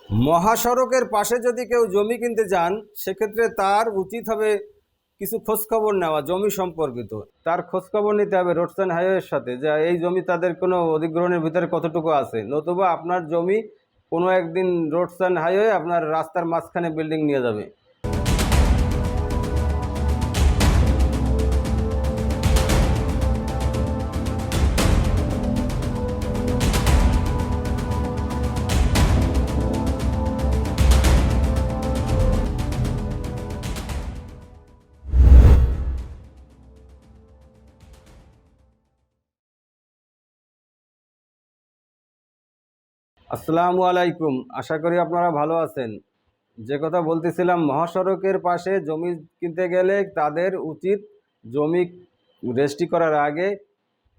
মহাসড়কের পাশে যদি কেউ জমি কিনতে যান, সেক্ষেত্রে তার উচিত হবে কিছু খোঁজখবর নেওয়া জমি সম্পর্কিত। তার খোঁজখবর নিতে হবে রোডস অ্যান্ড হাইওয়ের সাথে, যে এই জমি তাদের কোনো অধিগ্রহণের ভিতরে কতটুকু আছে, নতুবা আপনার জমি কোনো একদিন রোডস অ্যান্ড হাইওয়ে আপনার রাস্তার মাঝখানে বিল্ডিং নিয়ে যাবে। আসসালামু আলাইকুম, আশা করি আপনারা ভালো আছেন। যে কথা বলতেছিলাম, মহাসড়কের পাশে জমি কিনতে গেলে তাদের উচিত জমি রেজিস্ট্রি করার আগে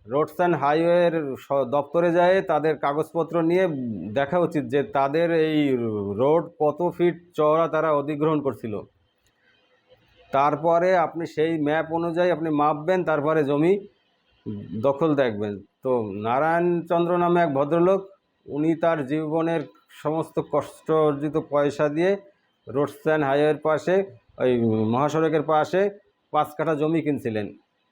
রোডস অ্যান্ড হাইওয়ের দপ্তরে যায় তাদের কাগজপত্র নিয়ে দেখা উচিত যে তাদের এই রোড কত ফিট চওড়া তারা অধিগ্রহণ করছিল। তারপরে আপনি সেই ম্যাপ অনুযায়ী আপনি মাপবেন, তারপরে জমি দখল দেখবেন। তো নারায়ণচন্দ্র নামে এক ভদ্রলোক, উনি তার জীবনের সমস্ত কষ্ট অর্জিত পয়সা দিয়ে রোডস অ্যান্ড হাইওয়ের পাশে, ওই মহাসড়কের পাশে 5 কাঠা জমি কিনছিলেন।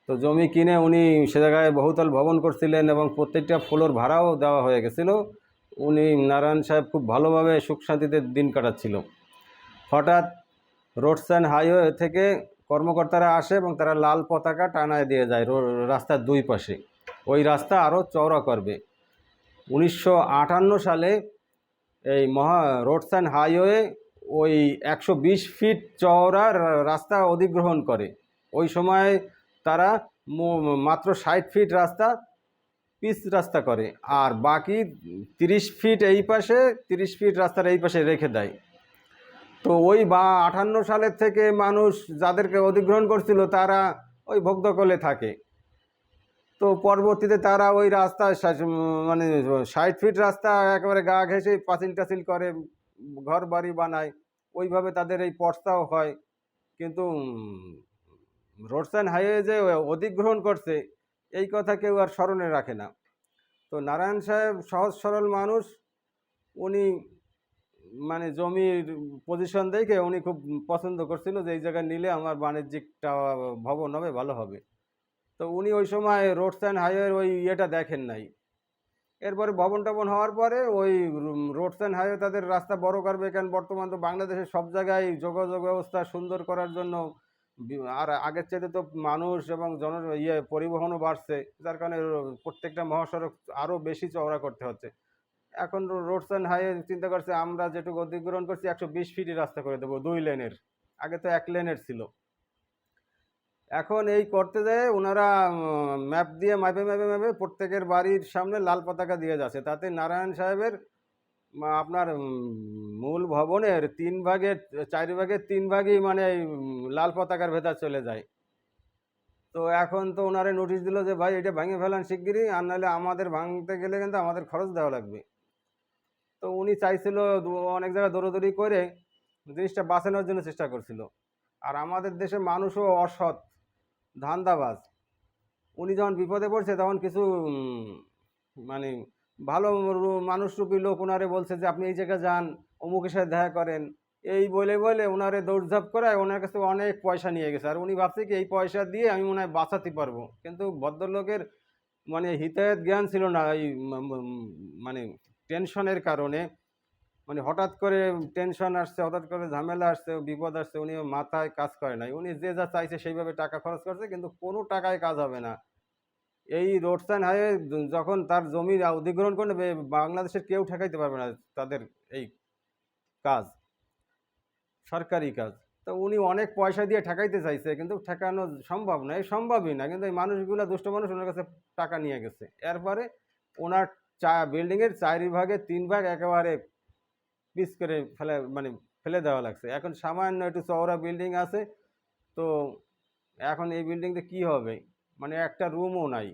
তো জমি কিনে উনি সে জায়গায় বহুতল ভবন করছিলেন এবং প্রত্যেকটা ফ্লোর ভাড়াও দেওয়া হয়ে গেছিলো। উনি নারায়ণ সাহেব খুব ভালোভাবে সুখ শান্তিতে দিন কাটাচ্ছিল। হঠাৎ রোডস অ্যান্ড হাইওয়ে থেকে কর্মকর্তারা আসে এবং তারা লাল পতাকা টানায় দিয়ে যায় রাস্তার দুই পাশে, ওই রাস্তা আরও চওড়া করবে। 1958 সালে এই রোডস অ্যান্ড হাইওয়ে ওই 120 ফিট চওড়া রাস্তা অধিগ্রহণ করে। ওই সময় তারা মাত্র 60 ফিট রাস্তা পিচ রাস্তা করে, আর বাকি 30 ফিট এই পাশে, 30 ফিট রাস্তার এই পাশে রেখে দেয়। তো ওই 58 সালের থেকে মানুষ যাদেরকে অধিগ্রহণ করছিল তারা ওই ভোগদখলে থাকে। তো পরবর্তীতে তারা ওই রাস্তা মানে 60 ফিট রাস্তা একেবারে গা ঘেঁষে পাঁচিল টাচিল করে ঘর বাড়ি বানায়, ওইভাবে তাদের এই পর্সাও হয়। কিন্তু রোডস অ্যান্ড হাইওয়ে যে অধিগ্রহণ করছে এই কথা কেউ আর স্মরণে রাখে না। তো নারায়ণ সাহেব সহজ সরল মানুষ, উনি মানে জমির পজিশন দেখে উনি খুব পছন্দ করছিল যে এই জায়গায় নিলে আমার বাণিজ্যিকটা ভবন হবে, ভালো হবে। তো উনি ওই সময় রোডস অ্যান্ড হাইওয়ের ওই ইয়েটা দেখেন নাই। এরপরে ভবন টবন হওয়ার পরে ওই রোডস অ্যান্ড হাইওয়ে তাদের রাস্তা বড় করবে, কারণ বর্তমান তো বাংলাদেশের সব জায়গায় যোগাযোগ ব্যবস্থা সুন্দর করার জন্য আর আগের চাইতে তো মানুষ এবং পরিবহনও বাড়ছে, যার কারণে প্রত্যেকটা মহাসড়ক আরও বেশি চওড়া করতে হচ্ছে। এখন রোডস অ্যান্ড হাইওয়ে চিন্তা করছে আমরা যেটুকু অধিগ্রহণ করছি 120 ফিটই রাস্তা করে দেবো, 2 লেনের, আগে তো 1 লেনের ছিল। এখন এই করতে যেয়ে ওনারা ম্যাপ দিয়ে মাপে মাপে মাপে প্রত্যেকের বাড়ির সামনে লাল পতাকা দিয়ে যাচ্ছে, তাতে নারায়ণ সাহেবের আপনার মূল ভবনের 3 ভাগের 4 ভাগের 3 ভাগই মানে লাল পতাকার ভেতর চলে যায়। তো এখন তো ওনারে নোটিশ দিল যে ভাই এটা ভেঙে ফেলান শিগগিরই, আর নাহলে আমাদের ভাঙতে গেলে কিন্তু আমাদের খরচ দেওয়া লাগবে। তো উনি চাইছিল অনেক জায়গায় দৌড়াদৌড়ি করে জিনিসটা বাঁচানোর জন্য চেষ্টা করছিল। আর আমাদের দেশে মানুষও অসৎ, ধান্দাবাজ। উনি যখন বিপদে পড়ছে তখন কিছু মানে ভালো মানুষরূপী লোক ওনারে বলছে যে আপনি এই জায়গায় যান, অমুকের সাথে দেখা করেন, এই বলে বলে ওনারে দৌড়ঝাঁপ করায় ওনার কাছে অনেক পয়সা নিয়ে গেছে। আর উনি ভাবছে কি এই পয়সা দিয়ে আমি মনে হয় বাঁচাতে পারবো, কিন্তু ভদ্রলোকের মানে হিতায়ত জ্ঞান ছিল না। এই মানে টেনশনের কারণে, মানে হঠাৎ করে টেনশন আসছে, হঠাৎ করে ঝামেলা আসছে, বিপদ আসছে, উনি মাথায় কাজ করে নাই। উনি যে যা চাইছে সেইভাবে টাকা খরচ করছে, কিন্তু কোনো টাকায় কাজ হবে না। এই রোডস অ্যান্ড হাইওয়ে যখন তার জমি অধিগ্রহণ করে নেবে, বাংলাদেশের কেউ ঠেকাইতে পারবে না তাদের এই কাজ, সরকারি কাজ। তো উনি অনেক পয়সা দিয়ে ঠেকাইতে চাইছে, কিন্তু ঠেকানো সম্ভব না, সম্ভবই না। কিন্তু এই মানুষগুলো দুষ্ট মানুষ ওনার কাছে টাকা নিয়ে গেছে। এরপরে ওনার বিল্ডিংয়ের 4 ভাগের 3 ভাগ একেবারে পিচ করে মানে ফেলে দেওয়া লাগছে। এখন সামান্য একটু চওড়া বিল্ডিং আছে। তো এখন এই বিল্ডিংতে কি হবে, মানে একটা রুমও নাই।